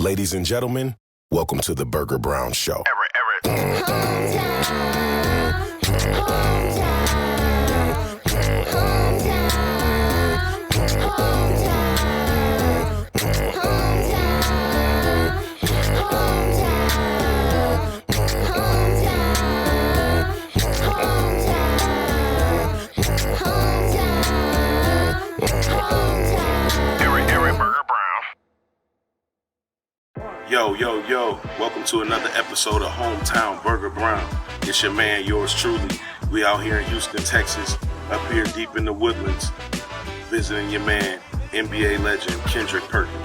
Ladies and gentlemen, welcome to the Burger Brown Show. Yo, welcome to another episode of Hometown Burger Brown. It's your man, yours truly. We out here in Houston, Texas, up here deep in the woodlands, visiting your man, NBA legend Kendrick Perkins.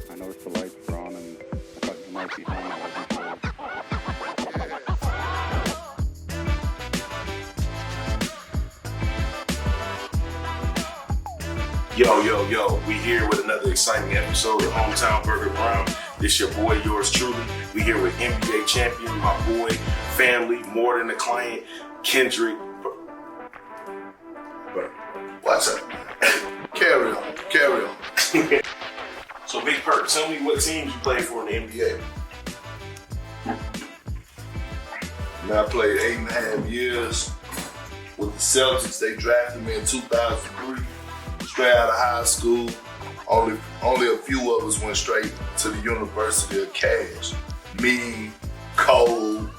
I noticed the lights were on and I thought you might be home. I wasn't sure. Yo, we here with another exciting episode of Hometown Burger Brown. This your boy, yours truly. We here with NBA champion, my boy, family, more than a client, Kendrick. What's up? Carry on. So Big Perk, tell me what teams you played for in the NBA. Now, I played 8.5 years with the Celtics. They drafted me in 2003, straight out of high school. Only a few of us went straight to the University of Cash. Me, Cole,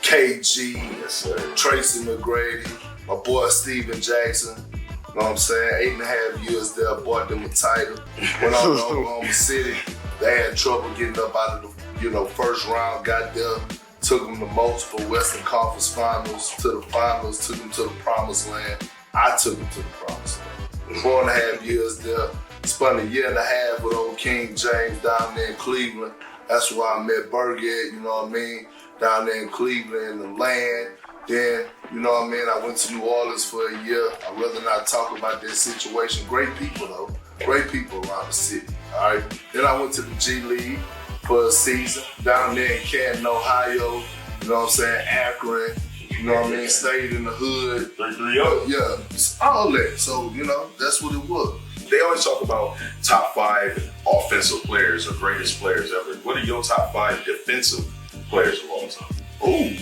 KG, Yes, sir. Tracy McGrady, my boy Steven Jackson. You know what I'm saying? 8.5 years there, bought them a title. Went on to Oklahoma City. They had trouble getting up out of the first round, got there, took them to multiple Western Conference finals, to the finals, took them to the promised land. I took them to the promised land. 4.5 years there, spent a year and a half with old King James down there in Cleveland. That's where I met Berg at, you know what I mean? Down there in Cleveland, in the land. Then, you know what I mean, I went to New Orleans for a year. I'd rather not talk about that situation. Great people though, great people around the city, all right? Then I went to the G League for a season down there in Canton, Ohio, you know what I'm saying, Akron, you know what I mean, stayed in the hood. 3-3-0. Yeah, all that, so, that's what it was. They always talk about top 5 offensive players or greatest players ever. What are your top 5 defensive players of all time? Ooh.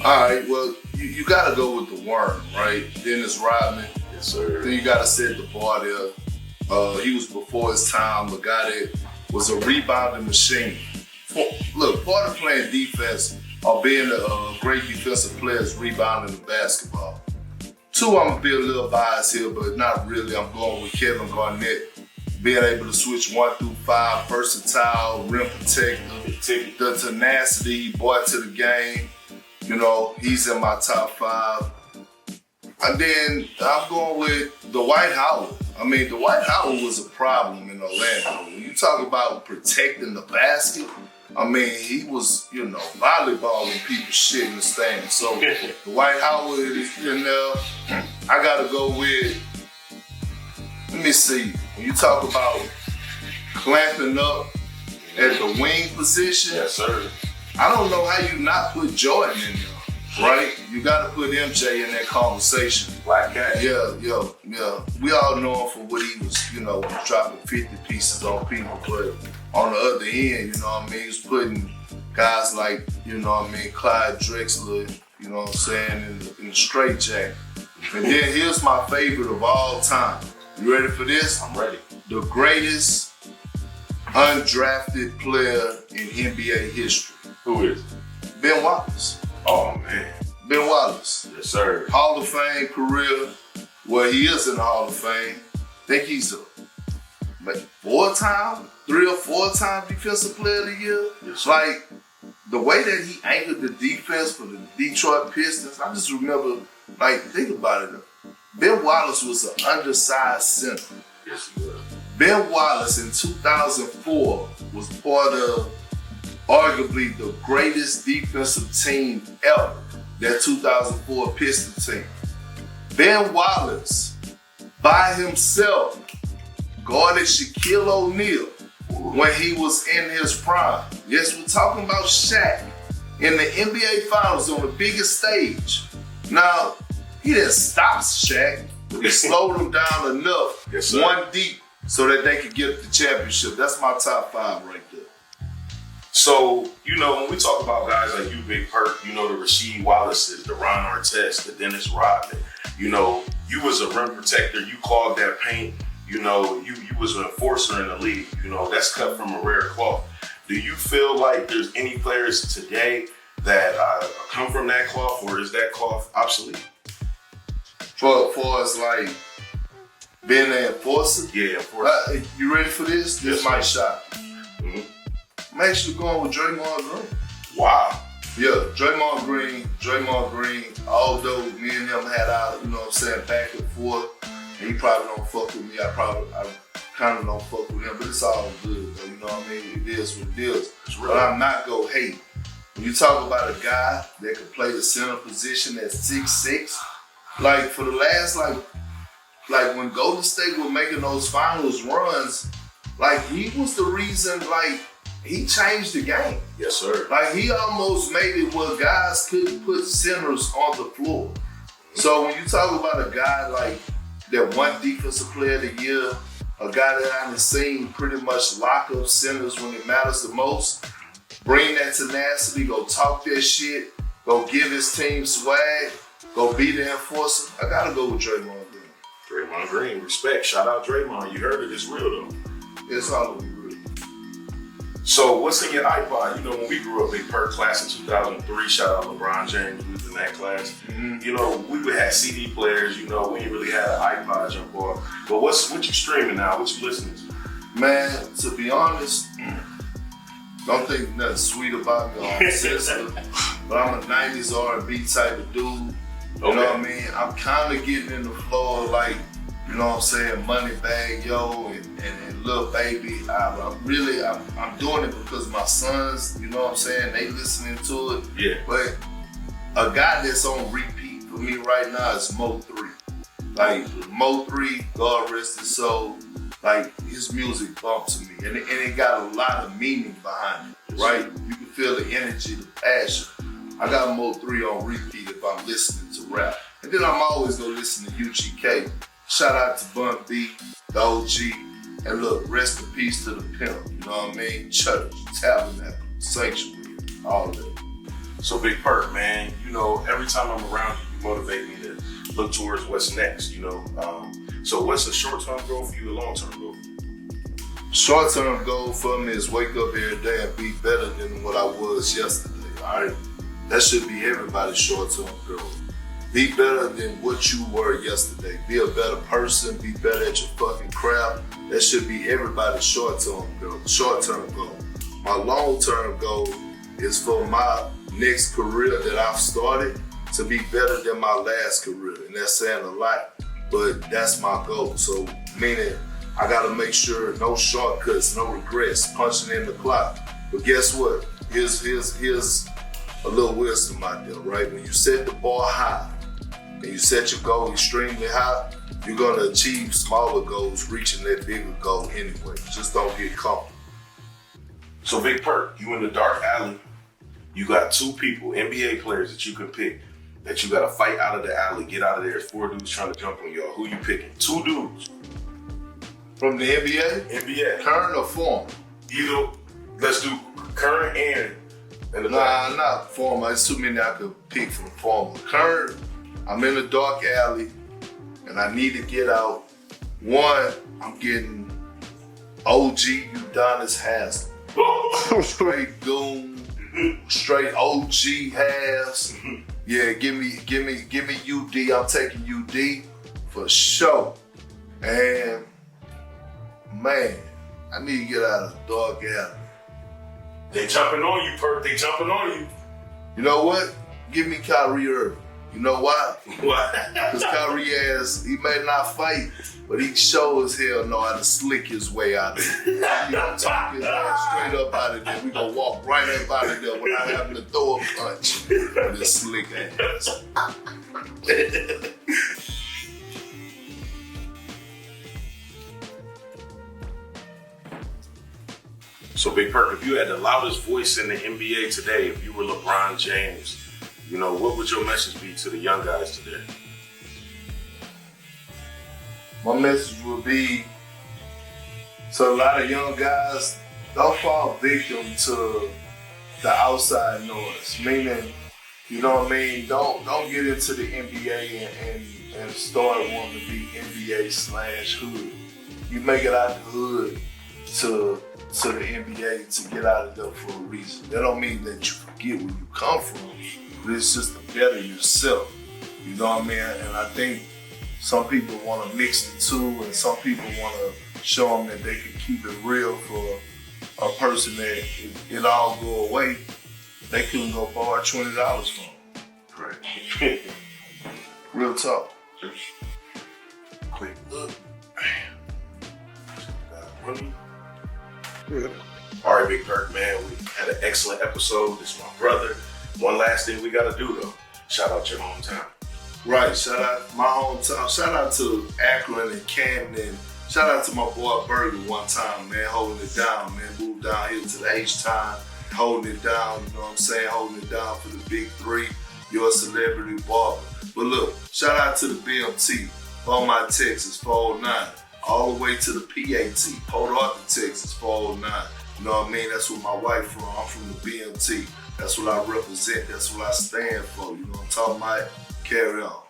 All right, well, you got to go with the worm, right? Dennis Rodman. Yes, sir. Then you got to set the bar there. He was before his time, a guy that was a rebounding machine. Look, part of playing defense or being a great defensive player is rebounding the basketball. 2, I'm going to be a little biased here, but not really. I'm going with Kevin Garnett. Being able to switch 1 through 5, versatile, rim protector, the tenacity, brought to the game. He's in my top 5. And then I'm going with Dwight Howard. I mean, Dwight Howard was a problem in Orlando. When you talk about protecting the basket, I mean, he was, volleyballing people's shit in the stands. So Dwight Howard is in there. I got to go with, let me see. When you talk about clamping up at the wing position, Yes, sir. I don't know how you not put Jordan in there, right? You got to put MJ in that conversation. Black Cat. Yeah. We all know him for what he was, dropping 50 pieces on people. But on the other end, he was putting guys like, Clyde Drexler, in the straight jacket. And then here's my favorite of all time. You ready for this? I'm ready. The greatest undrafted player in NBA history. Who is? Ben Wallace. Oh, man. Ben Wallace. Yes, sir. Hall of Fame career. Well, he is in the Hall of Fame. I think he's a 3 or 4-time defensive player of the year. Yes, sir. Like, the way that he anchored the defense for the Detroit Pistons, I just remember, think about it. Ben Wallace was an undersized center. Yes, he was. Ben Wallace in 2004 was part of arguably the greatest defensive team ever, that 2004 Pistons team. Ben Wallace, by himself, guarded Shaquille O'Neal when he was in his prime. Yes, we're talking about Shaq. in the NBA Finals on the biggest stage. Now, he didn't stop Shaq, but he slowed him down enough, Yes, sir. one deep, so that they could get the championship. That's my top 5 right there. So, you know, when we talk about guys like you, Big Perk, you know, the Rasheed Wallaces, the Ron Artest, the Dennis Rodman, you know, you was a rim protector, you clogged that paint, you know, you was an enforcer in the league, you know, that's cut from a rare cloth. Do you feel like there's any players today that come from that cloth, or is that cloth obsolete? For us, like, being an enforcer? Yeah, enforcer. You ready for this? This is my shot. Mm-hmm. I'm actually going with Draymond Green. Wow. Yeah, Draymond Green, although me and him had our, you know what I'm saying, back and forth, and he probably don't fuck with me, I kind of don't fuck with him, but it's all good, though, you know what I mean? It is what it is. But I'm not gonna hate. When you talk about a guy that can play the center position at 6'6", like for the last, like when Golden State were making those finals runs, like he was the reason, like, he changed the game. Yes, sir. Like, he almost made it where guys couldn't put centers on the floor. So when you talk about a guy like that one defensive player of the year, a guy that I've seen pretty much lock up centers when it matters the most, bring that tenacity, go talk that shit, go give his team swag, go be the enforcer, I gotta go with Draymond Green. Draymond Green, respect. Shout out Draymond. You heard it, it's real though. It's all we real. So what's in your iPod? You know, when we grew up, Big Perk, class of 2003, shout out LeBron James, we was in that class. Mm-hmm. You know, we would have CD players, you know, we ain't really had an iPod jump off. But what you streaming now? What you listening to? Man, to be honest, don't think nothing sweet about me or sensitive, but I'm a 90s R&B type of dude. You know what I mean? I'm kind of getting in the flow of, like, you know what I'm saying, Moneybag Yo and Lil Baby. I'm doing it because my sons, you know what I'm saying, they listening to it. Yeah. But a guy that's on repeat for me right now is Mo 3. Like, Mo 3, God rest his soul, like, his music bumped to me. And it got a lot of meaning behind it, right? You can feel the energy, the passion. I got Mo 3 on repeat if I'm listening to rap. And then I'm always gonna listen to UGK. Shout out to Bun B, the OG, and look, rest in peace to the pimp, you know what I mean? Church, tabernacle, sanctuary, all of it. So Big Perk, man, you know, every time I'm around you, you motivate me to look towards what's next, you know. So what's the short-term goal for you, the long-term goal? Short-term goal for me is wake up every day and be better than what I was yesterday, all right? That should be everybody's short-term goal. Be better than what you were yesterday. Be a better person. Be better at your fucking craft. That should be everybody's short-term goal. My long-term goal is for my next career that I've started to be better than my last career. And that's saying a lot, but that's my goal. So, meaning I gotta make sure no shortcuts, no regrets, punching in the clock. But guess what? Here's a little wisdom out there, right? When you set the bar high, and you set your goal extremely high, you're gonna achieve smaller goals, reaching that bigger goal anyway. Just don't get comfortable. So Big Perk, you in the dark alley, you got 2 people, NBA players that you can pick, that you gotta fight out of the alley, get out of there. There's 4 dudes trying to jump on y'all. Who you picking? 2 dudes. From the NBA? NBA. Current or former? Either, let's do current and the Nah, not former. It's too many I could pick from former. Current, I'm in a dark alley and I need to get out. One, I'm getting OG Udonis Haslem. Straight goon, straight OG Has. Yeah, give me UD. I'm taking UD for sure. And man, I need to get out of the dark alley. They jumping on you, Perk. They jumping on you. You know what? Give me Kyrie Irving. You know why? What? Because Kyrie he may not fight, but he sure as hell know how to slick his way out of it. You know, talk his ass straight up out of there. We gonna walk right up out of there without having to throw a punch with his slick ass. So Big Perk, if you had the loudest voice in the NBA today, if you were LeBron James, you know, what would your message be to the young guys today? My message would be to a lot of young guys, don't fall victim to the outside noise. Meaning, you know what I mean? Don't get into the NBA and start wanting to be NBA/hood. You make it out the hood to the NBA to get out of there for a reason. That don't mean that you forget where you come from, but it's just to better yourself. You know what I mean? And I think some people want to mix the two, and some people want to show them that they can keep it real for a person that it all go away. They couldn't go borrow $20 from. Right. Real talk. Quick look. Money. Good. All right, Big Perk, man, we had an excellent episode. This is my brother. One last thing we got to do, though. Shout out your hometown. Right, shout out my hometown. Shout out to Akron and Camden. Shout out to my boy Burger one time, man, holding it down, man. Moved down here to the H-Town, holding it down, you know what I'm saying? Holding it down for the big three. You're a celebrity barber. But look, shout out to the BMT, Beaumont, Texas, 409. All the way to the PAT, Port Arthur, Texas, 409. You know what I mean? That's where my wife from. I'm from the BMT. That's what I represent. That's what I stand for. You know what I'm talking about? Carry on.